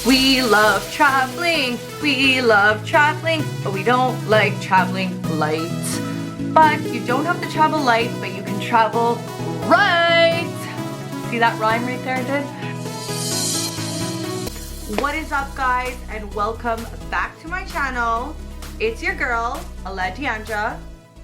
We love traveling, but we don't like traveling light. But you don't have to travel light, but you can travel right. See that rhyme right there I did? What is up, guys, and welcome back to my channel. It's your girl, Alejandra,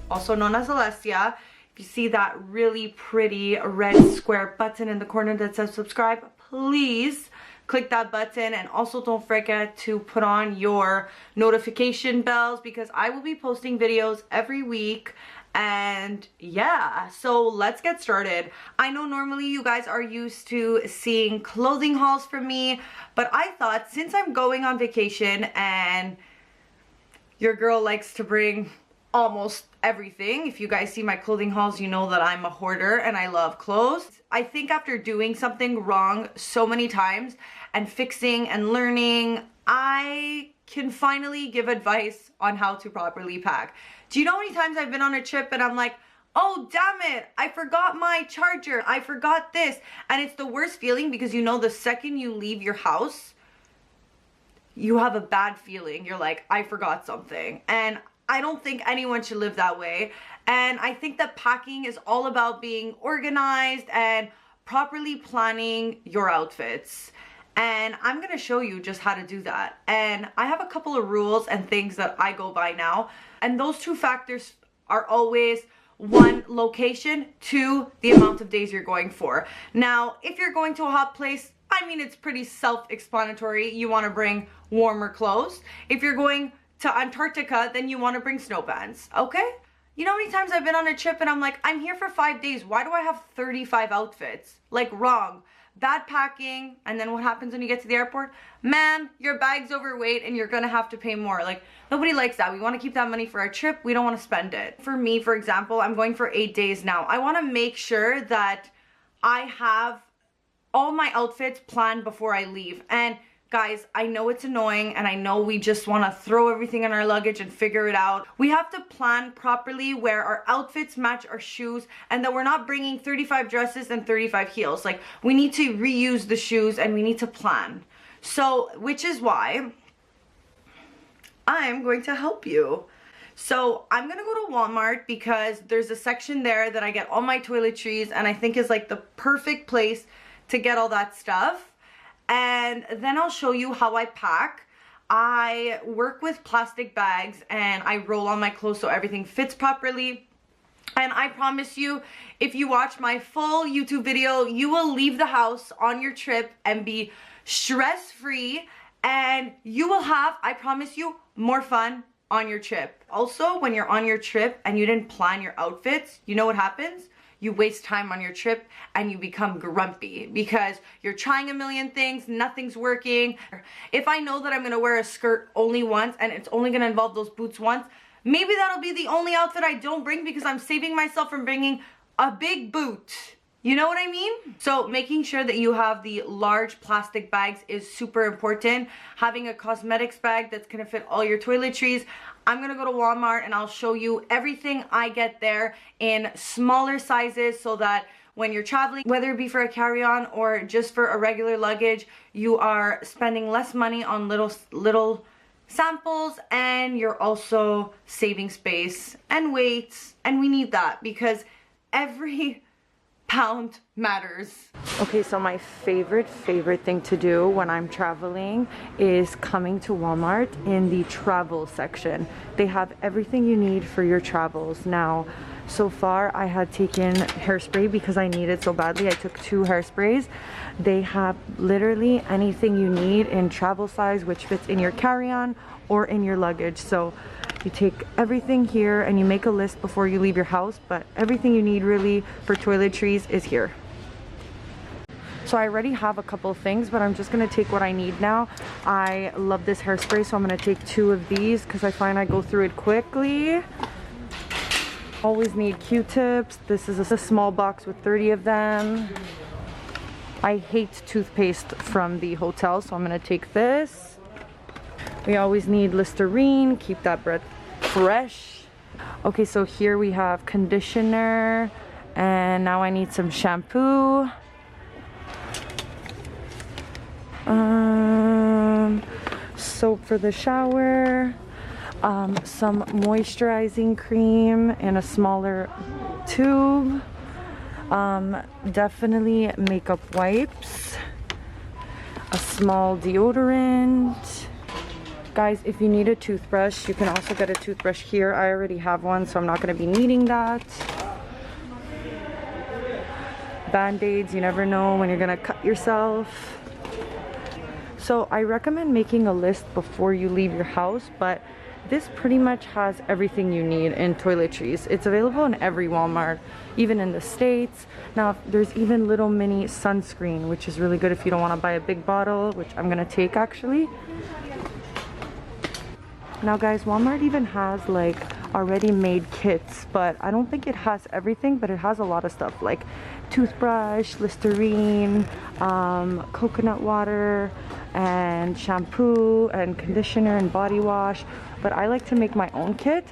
also known as Alessia. If you see that really pretty red square button in the corner that says subscribe, please click that button, and also don't forget to put on your notification bells because I will be posting videos every week. And yeah, so let's get started. I know normally you guys are used to seeing clothing hauls from me, but I thought since I'm going on vacation and your girl likes to bring almost everything. If you guys see my clothing hauls, you know that I'm a hoarder and I love clothes. I think after doing something wrong so many times and fixing and learning, I can finally give advice on how to properly pack. Do you know how many times I've been on a trip and I'm like, oh damn it, I forgot my charger, I forgot this. And it's the worst feeling because you know the second you leave your house, you have a bad feeling. You're like, I forgot something. And I don't think anyone should live that way. And I think that packing is all about being organized and properly planning your outfits. And I'm gonna show you just how to do that. And I have a couple of rules and things that I go by now. And those two factors are always, one, location, two, the amount of days you're going for. Now, if you're going to a hot place, I mean, it's pretty self-explanatory. You wanna bring warmer clothes. If you're going to Antarctica, then you want to bring snow pants, okay? You know how many times I've been on a trip and I'm like, I'm here for 5 days. Why do I have 35 outfits? Like, wrong. Bad packing. And then what happens when you get to the airport? Ma'am, your bag's overweight and you're gonna have to pay more. Like, nobody likes that. We want to keep that money for our trip. We don't want to spend it. For me, for example, I'm going for 8 days now. I want to make sure that I have all my outfits planned before I leave. And guys, I know it's annoying and I know we just want to throw everything in our luggage and figure it out. We have to plan properly where our outfits match our shoes and that we're not bringing 35 dresses and 35 heels. Like, we need to reuse the shoes and we need to plan. So, which is why I'm going to help you. So I'm gonna go to Walmart because there's a section there that I get all my toiletries and I think is like the perfect place to get all that stuff. And then I'll show you how I pack. I work with plastic bags and I roll on my clothes so everything fits properly. And I promise you, if you watch my full YouTube video, you will leave the house on your trip and be stress-free, and you will have, I promise you, more fun on your trip. Also, when you're on your trip and you didn't plan your outfits, you know what happens? You waste time on your trip and you become grumpy because you're trying a million things, nothing's working. If I know that I'm gonna wear a skirt only once and it's only gonna involve those boots once, maybe that'll be the only outfit I don't bring because I'm saving myself from bringing a big boot. You know what I mean? So making sure that you have the large plastic bags is super important. Having a cosmetics bag that's gonna fit all your toiletries. I'm gonna go to Walmart and I'll show you everything I get there in smaller sizes so that when you're traveling, whether it be for a carry-on or just for a regular luggage, you are spending less money on little samples and you're also saving space and weight. And we need that because every pound matters. Okay, so my favorite thing to do when I'm traveling is coming to Walmart in the travel section. They have everything you need for your travels. Now, so far I had taken hairspray because I need it so badly. I took 2 hairsprays. They have literally anything you need in travel size, which fits in your carry-on or in your luggage. So you take everything here and you make a list before you leave your house, but everything you need really for toiletries is here. So I already have a couple things, but I'm just gonna take what I need now. I love this hairspray, so I'm gonna take 2 of these because I find I go through it quickly. Always need Q-tips. This is a small box with 30 of them. I hate toothpaste from the hotel, so I'm gonna take this. We always need Listerine, keep that breath fresh. Okay, so here we have conditioner, and now I need some shampoo. soap for the shower, some moisturizing cream in a smaller tube, definitely makeup wipes, a small deodorant. Guys, if you need a toothbrush, you can also get a toothbrush here. I already have one, so I'm not going to be needing that. Band-aids, you never know when you're going to cut yourself. So I recommend making a list before you leave your house, but this pretty much has everything you need in toiletries. It's available in every Walmart, even in the States. Now, there's even little mini sunscreen, which is really good if you don't want to buy a big bottle, which I'm going to take actually. Now guys, Walmart even has like already made kits, but I don't think it has everything, but it has a lot of stuff like toothbrush, Listerine, coconut water, and shampoo and conditioner and body wash. But I like to make my own kit,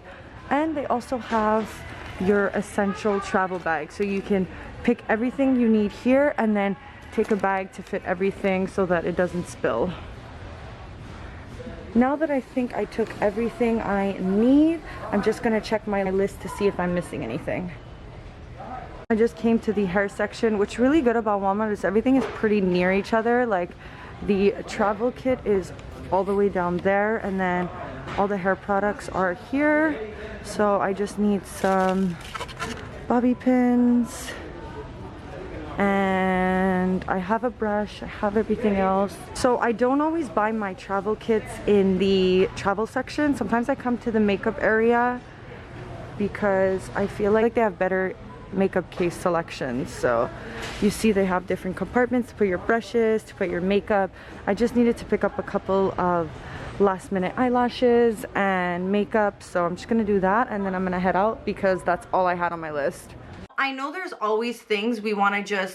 and they also have your essential travel bag, so you can pick everything you need here and then take a bag to fit everything so that it doesn't spill. Now that I think I took everything I need, I'm just gonna check my list to see if I'm missing anything. I just came to the hair section. What's really good about Walmart is everything is pretty near each other. Like the travel kit is all the way down there, and then all the hair products are here. So I just need some bobby pins, and I have a brush, I have everything else. So I don't always buy my travel kits in the travel section. Sometimes I come to the makeup area because I feel like they have better makeup case selections. So you see they have different compartments to put your brushes, to put your makeup. I just needed to pick up a couple of last minute eyelashes and makeup, so I'm just gonna do that and then I'm gonna head out because that's all I had on my list. I know there's always things we want to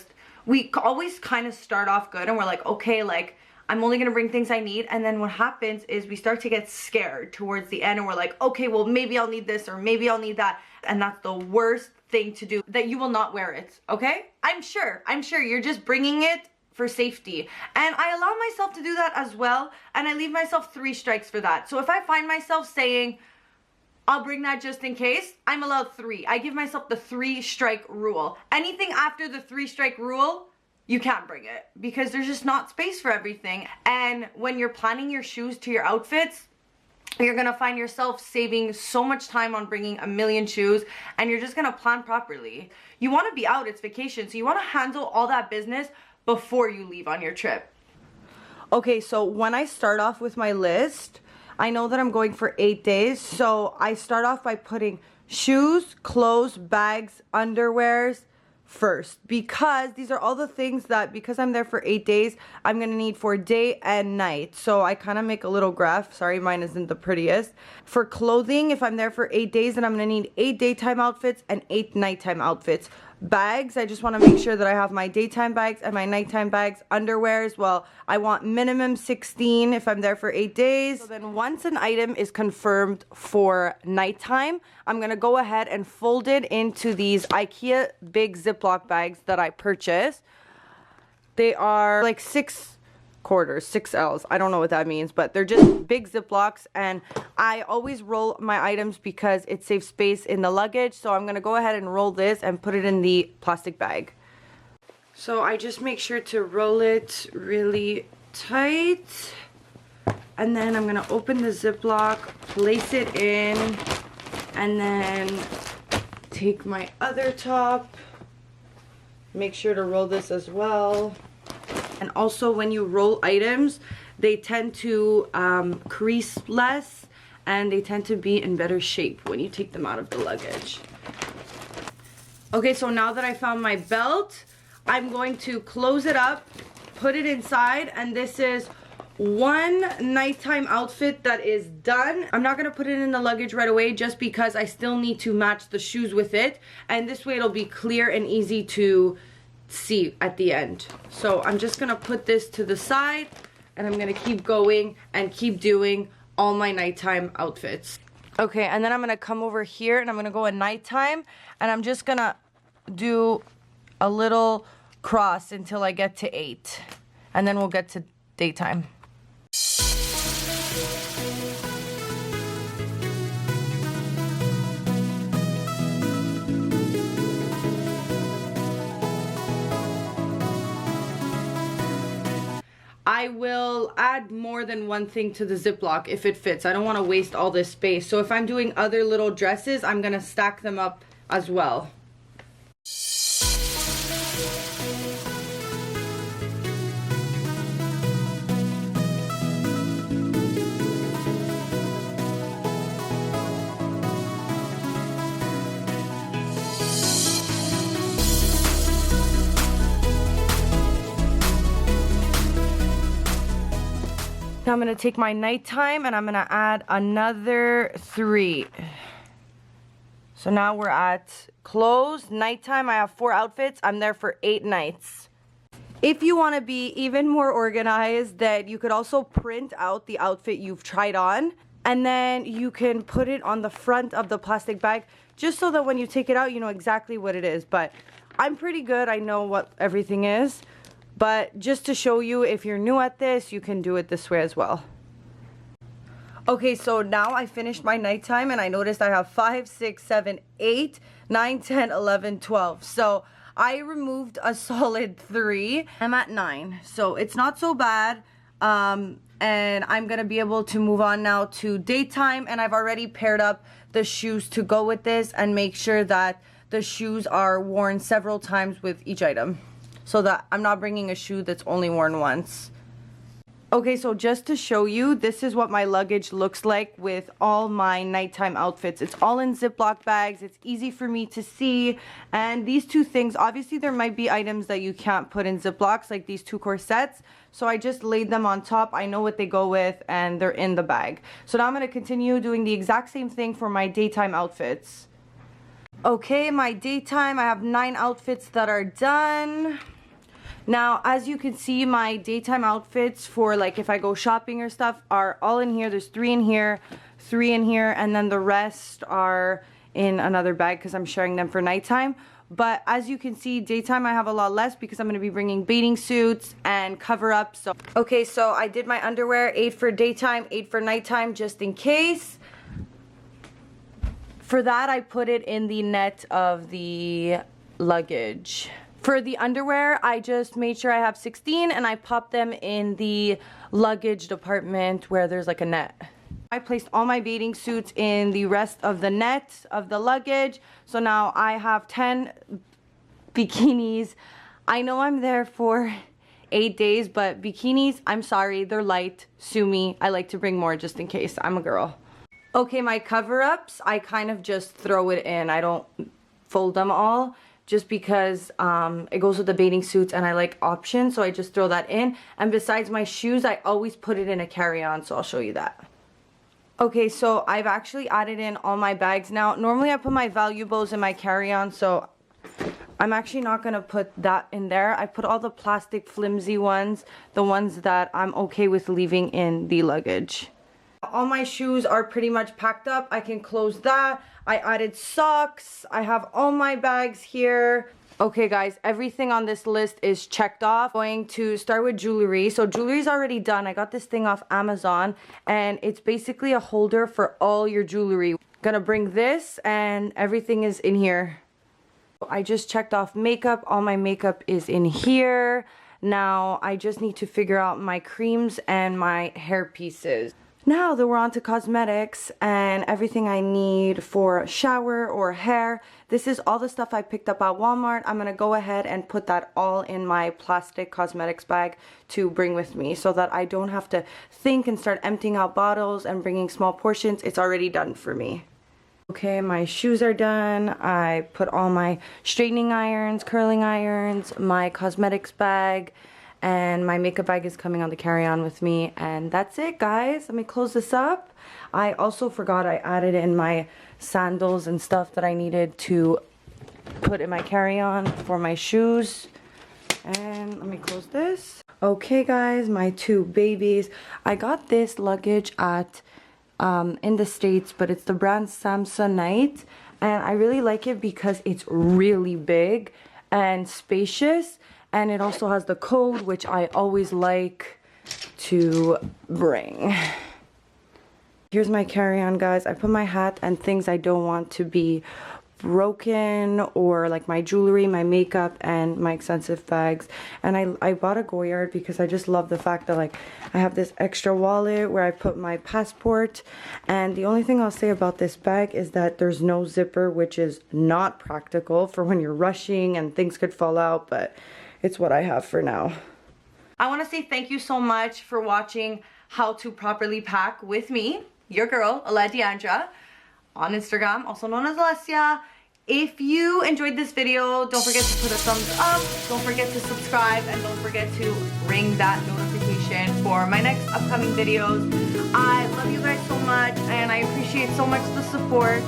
we always kind of start off good and we're like, okay, like I'm only gonna bring things I need, and then what happens is we start to get scared towards the end and we're like, okay, well maybe I'll need this or maybe I'll need that, and that's the worst thing to do, that you will not wear it, okay? I'm sure you're just bringing it for safety, and I allow myself to do that as well, and I leave myself 3 strikes for that. So if I find myself saying I'll bring that just in case, I'm allowed 3. I give myself the 3-strike rule. Anything after the 3-strike rule, you can't bring it because there's just not space for everything. And when you're planning your shoes to your outfits, you're gonna find yourself saving so much time on bringing a million shoes, and you're just gonna plan properly. You wanna be out, it's vacation, so you wanna handle all that business before you leave on your trip. Okay, so when I start off with my list, I know that I'm going for 8 days, so I start off by putting shoes, clothes, bags, underwears first, because these are all the things that, because I'm there for 8 days, I'm gonna need for day and night. So I kind of make a little graph. Sorry, mine isn't the prettiest. For clothing, if I'm there for 8 days, then I'm gonna need 8 daytime outfits and 8 nighttime outfits. Bags, I just want to make sure that I have my daytime bags and my nighttime bags. Underwears, well, I want minimum 16 if I'm there for 8 days. So then once an item is confirmed for nighttime, I'm going to go ahead and fold it into these IKEA big Ziploc bags that I purchased. They are like 6 quarters, 6Ls. I don't know what that means, but they're just big Ziplocs, and I always roll my items because it saves space in the luggage. So I'm gonna go ahead and roll this and put it in the plastic bag. So I just make sure to roll it really tight, and then I'm gonna open the Ziploc, place it in, and then take my other top, make sure to roll this as well. And also when you roll items, they tend to crease less, and they tend to be in better shape when you take them out of the luggage. Okay, so now that I found my belt, I'm going to close it up, put it inside, and this is one nighttime outfit that is done. I'm not going to put it in the luggage right away just because I still need to match the shoes with it, and this way it'll be clear and easy to see at the end. So I'm just gonna put this to the side, and I'm gonna keep going and keep doing all my nighttime outfits. Okay, and then I'm gonna come over here and I'm gonna go at nighttime, and I'm just gonna do a little cross until I get to 8, and then we'll get to daytime. I will add more than one thing to the Ziploc if it fits. I don't want to waste all this space. So if I'm doing other little dresses, I'm gonna stack them up as well. Now I'm gonna take my nighttime and I'm gonna add another 3. So now we're at clothes, nighttime. I have 4 outfits. I'm there for 8 nights. If you wanna be even more organized, that you could also print out the outfit you've tried on, and then you can put it on the front of the plastic bag, just so that when you take it out, you know exactly what it is. But I'm pretty good, I know what everything is. But just to show you, if you're new at this, you can do it this way as well. Okay, so now I finished my nighttime and I noticed I have 5, 6, 7, 8, 9, 10, 11, 12. So I removed a solid 3. I'm at 9, so it's not so bad. And I'm gonna be able to move on now to daytime, and I've already paired up the shoes to go with this and make sure that the shoes are worn several times with each item, so that I'm not bringing a shoe that's only worn once. Okay, so just to show you, this is what my luggage looks like with all my nighttime outfits. It's all in Ziploc bags. It's easy for me to see. And these 2 things, obviously there might be items that you can't put in Ziplocs, like these 2 corsets. So I just laid them on top. I know what they go with and they're in the bag. So now I'm gonna continue doing the exact same thing for my daytime outfits. Okay, my daytime, I have 9 outfits that are done. Now, as you can see, my daytime outfits for like if I go shopping or stuff are all in here. There's 3 in here, 3 in here, and then the rest are in another bag because I'm sharing them for nighttime. But as you can see, daytime I have a lot less because I'm going to be bringing bathing suits and cover-ups. So, okay, so I did my underwear, 8 for daytime, 8 for nighttime, just in case. For that, I put it in the net of the luggage. For the underwear, I just made sure I have 16 and I popped them in the luggage department where there's like a net. I placed all my bathing suits in the rest of the net of the luggage. So now I have 10 bikinis. I know I'm there for 8 days, but bikinis, I'm sorry, they're light. Sue me. I like to bring more just in case. I'm a girl. Okay, my cover-ups, I kind of just throw it in. I don't fold them all, just because it goes with the bathing suits and I like options, so I just throw that in. And besides my shoes, I always put it in a carry-on, so I'll show you that. Okay, so I've actually added in all my bags now. Normally I put my valuables in my carry-on, so I'm actually not gonna put that in there. I put all the plastic flimsy ones, the ones that I'm okay with leaving in the luggage. All my shoes are pretty much packed up. I can close that. I added socks. I have all my bags here. Okay guys, everything on this list is checked off. Going to start with jewelry. So jewelry's already done. I got this thing off Amazon and it's basically a holder for all your jewelry. Gonna bring this and everything is in here. I just checked off makeup. All my makeup is in here. Now I just need to figure out my creams and my hair pieces. Now that we're on to cosmetics and everything I need for shower or hair, this is all the stuff I picked up at Walmart. I'm going to go ahead and put that all in my plastic cosmetics bag to bring with me so that I don't have to think and start emptying out bottles and bringing small portions. It's already done for me. Okay, my shoes are done. I put all my straightening irons, curling irons, my cosmetics bag, and my makeup bag is coming on the carry-on with me. And that's it, guys. Let me close this up. I also forgot I added in my sandals and stuff that I needed to put in my carry-on for my shoes. And let me close this. Okay, guys, my 2 babies. I got this luggage at in the States, but it's the brand Samsonite. And I really like it because it's really big and spacious. And it also has the code, which I always like to bring. Here's my carry-on, guys. I put my hat and things I don't want to be broken, or like my jewelry, my makeup, and my expensive bags. And I bought a Goyard because I just love the fact that like I have this extra wallet where I put my passport. And the only thing I'll say about this bag is that there's no zipper, which is not practical for when you're rushing and things could fall out, but it's what I have for now. I want to say thank you so much for watching how to properly pack with me, your girl, Deandra, on Instagram, also known as Alessia. If you enjoyed this video, don't forget to put a thumbs up, don't forget to subscribe, and don't forget to ring that notification for my next upcoming videos. I love you guys so much, and I appreciate so much the support.